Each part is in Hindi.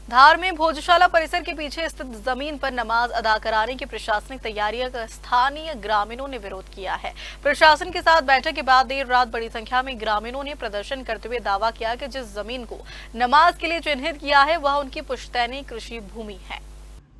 धार में भोजशाला परिसर के पीछे स्थित जमीन पर नमाज अदा कराने की प्रशासनिक तैयारियों का स्थानीय ग्रामीणों ने विरोध किया है। प्रशासन के साथ बैठक के बाद देर रात बड़ी संख्या में ग्रामीणों ने प्रदर्शन करते हुए दावा किया कि जिस जमीन को नमाज के लिए चिन्हित किया है वह उनकी पुश्तैनी कृषि भूमि है।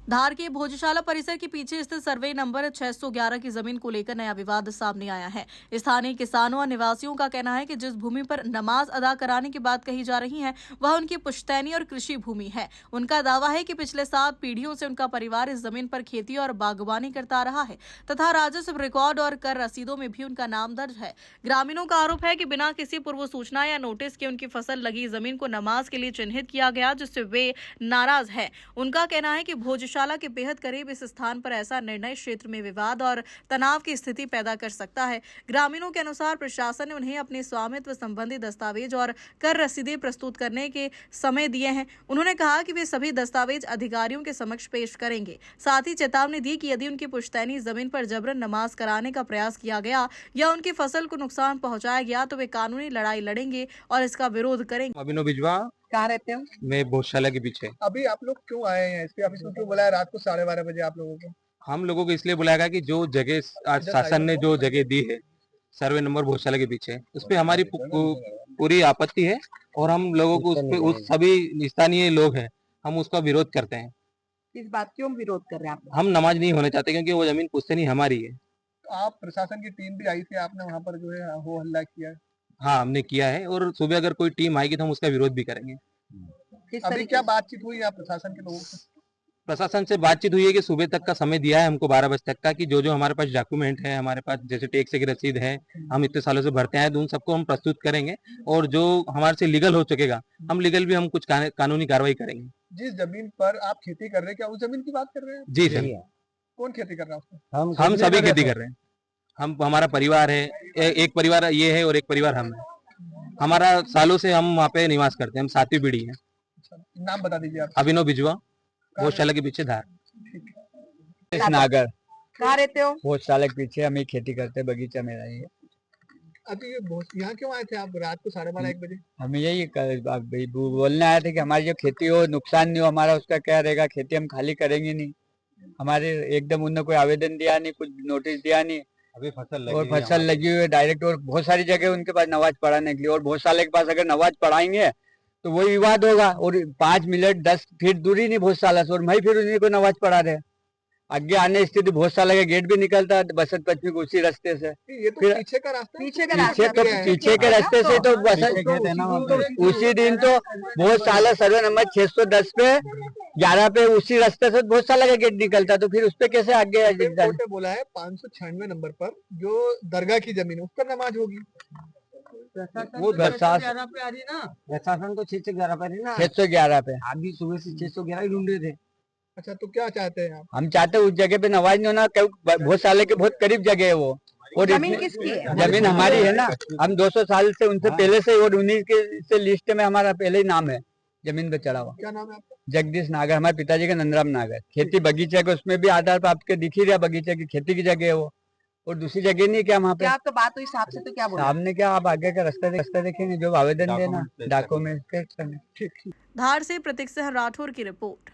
धार के भोजशाला परिसर के पीछे स्थित सर्वे नंबर 611 की जमीन को लेकर नया विवाद सामने आया है। स्थानीय किसानों और निवासियों का कहना है कि जिस भूमि पर नमाज अदा कराने की बात कही जा रही है वह उनकी पुश्तैनी और कृषि भूमि है। उनका दावा है कि पिछले 7 पीढ़ियों से उनका परिवार इस जमीन पर खेती और बागवानी करता रहा है तथा राजस्व रिकॉर्ड और कर रसीदों में भी उनका नाम दर्ज है। ग्रामीणों का आरोप है कि बिना किसी पूर्व सूचना या नोटिस के उनकी फसल लगी जमीन को नमाज के लिए चिन्हित किया गया, जिससे वे नाराज है। उनका कहना है कि भोजशाला के बेहद करीब इस स्थान पर ऐसा निर्णय क्षेत्र में विवाद और तनाव की स्थिति पैदा कर सकता है। ग्रामीणों के अनुसार प्रशासन ने उन्हें अपने स्वामित्व संबंधी दस्तावेज और कर रसीदें प्रस्तुत करने के समय दिए हैं। उन्होंने कहा कि वे सभी दस्तावेज अधिकारियों के समक्ष पेश करेंगे। साथ ही चेतावनी दी कि यदि उनकी पुश्तैनी जमीन पर जबरन नमाज कराने का प्रयास किया गया या उनकी फसल को नुकसान पहुंचाया गया तो वे कानूनी लड़ाई लड़ेंगे और इसका विरोध करेंगे। अभिनव बिजवा। कहाँ रहते हो? मैं भोजशाला के पीछे। अभी आप लोग क्यों आए हैं? एसपी ऑफिस में क्यों बुलाया रात को 12:30 बजे आप लोगों को? हम लोगों को इसलिए बुलाया गया कि जो जगह आज शासन ने जो जगह दी है सर्वे नंबर भोजशाला के पीछे, उस पे हमारी पूरी आपत्ति है और हम लोगों को उस सभी स्थानीय लोग हैं, हम उसका विरोध करते हैं। इस बात क्यों विरोध कर रहे हैं आप? हम नमाज नहीं होने चाहते क्योंकि वो जमीन पुश्तैनी हमारी है। तो आप प्रशासन की टीम भी आई थी, आपने वहाँ पर जो है हो हल्ला किया? हाँ, हमने किया है और सुबह अगर कोई टीम आएगी तो हम उसका विरोध भी करेंगे। अभी क्या बातचीत हुई आप प्रशासन के लोगों से? प्रशासन से बातचीत हुई है कि सुबह तक का समय दिया है हमको 12 बजे तक का, कि जो हमारे पास डॉक्यूमेंट है, हमारे पास जैसे टैक्स की रसीद है, हम इतने सालों से भरते आए, तो उन सबको हम प्रस्तुत करेंगे और जो हमारे से लीगल हो चुकेगा हम लीगल भी हम कुछ कानूनी कार्रवाई करेंगे। जिस जमीन पर आप खेती कर रहे हैं क्या उस जमीन की बात कर रहे हैं? जी सर। कौन खेती कर रहा है उसमें? हम सभी खेती कर रहे हैं। हम हमारा परिवार है, एक परिवार ये है और एक परिवार हम है। हमारा सालों से हम वहाँ पे निवास करते हैं, हम 7वीं पीढ़ी है। नाम बता दीजिए आप। अभिनव बिजवा, भोजशाला के पीछे धार। नागर। कहाँ रहते हो? भोजशाला के पीछे हम ही खेती करते, बगीचा मेरा ही है। अभी यहाँ क्यों आए थे आप रात को 12:30 बजे? हम यही बोलने आए थे कि हमारी जो खेती हो नुकसान नहीं हो, हमारा उसका क्या रहेगा, खेती हम खाली करेंगे नहीं। हमारे एकदम उन्होंने कोई आवेदन दिया नहीं, कुछ नोटिस दिया नहीं। अभी फसल लगी हुई है डायरेक्ट, और बहुत सारी जगह उनके पास नमाज पढ़ाने के लिए, और भोजशाला के पास अगर नमाज पढ़ाएंगे तो वही विवाद होगा। और 5 मिनट 10 फीट दूरी नहीं भोजशाला से, और मैं फिर उन्हीं को नमाज पढ़ा रहे। आगे आने स्थिति भोजशाला का गेट भी निकलता है बसंत पंचमी को उसी रास्ते से। ये तो पीछे का रास्ता, पीछे के रास्ते से तो बसंत उसी दिन तो भोजशाला सर्वे नंबर 610 पे 11 पे उसी रास्ते से भोजशाला का गेट निकलता, तो फिर उस पे कैसे आगे कोर्ट ने बोला है 596 नंबर पर जो दरगाह की जमीन है उस पर नमाज होगी। वो प्रशासन पे आ रही ना, प्रशासन तो 611 पे ना, 611 पे आप भी सुबह से 611 ही ढूंढ रहे थे। अच्छा, तो क्या चाहते हैं आप? हम चाहते हैं उस जगह पे नमाज नहीं होना, भोजशाला के बहुत करीब जगह है वो। और जमीन किसकी है? जमीन हमारी है ना, हम 200 साल से उनसे पहले से, और उन्हीं के से लिस्ट में हमारा पहले ही नाम है जमीन पे चढ़ा हुआ। क्या नाम है आपका? जगदीश नागर, हमारे पिताजी का नंदराम नागर। खेती बगीचा के उसमें भी आधार पर आपके दिख ही रहा, बगीचे की खेती की जगह है वो, और दूसरी जगह नहीं क्या वहाँ पे। आपको बात हुई साहब से तो क्या बोला? साहब ने क्या, आप आगे का रास्ता देखेंगे, जो आवेदन देना डॉक्यूमेंट। धार से प्रतीक सिंह राठौर की रिपोर्ट।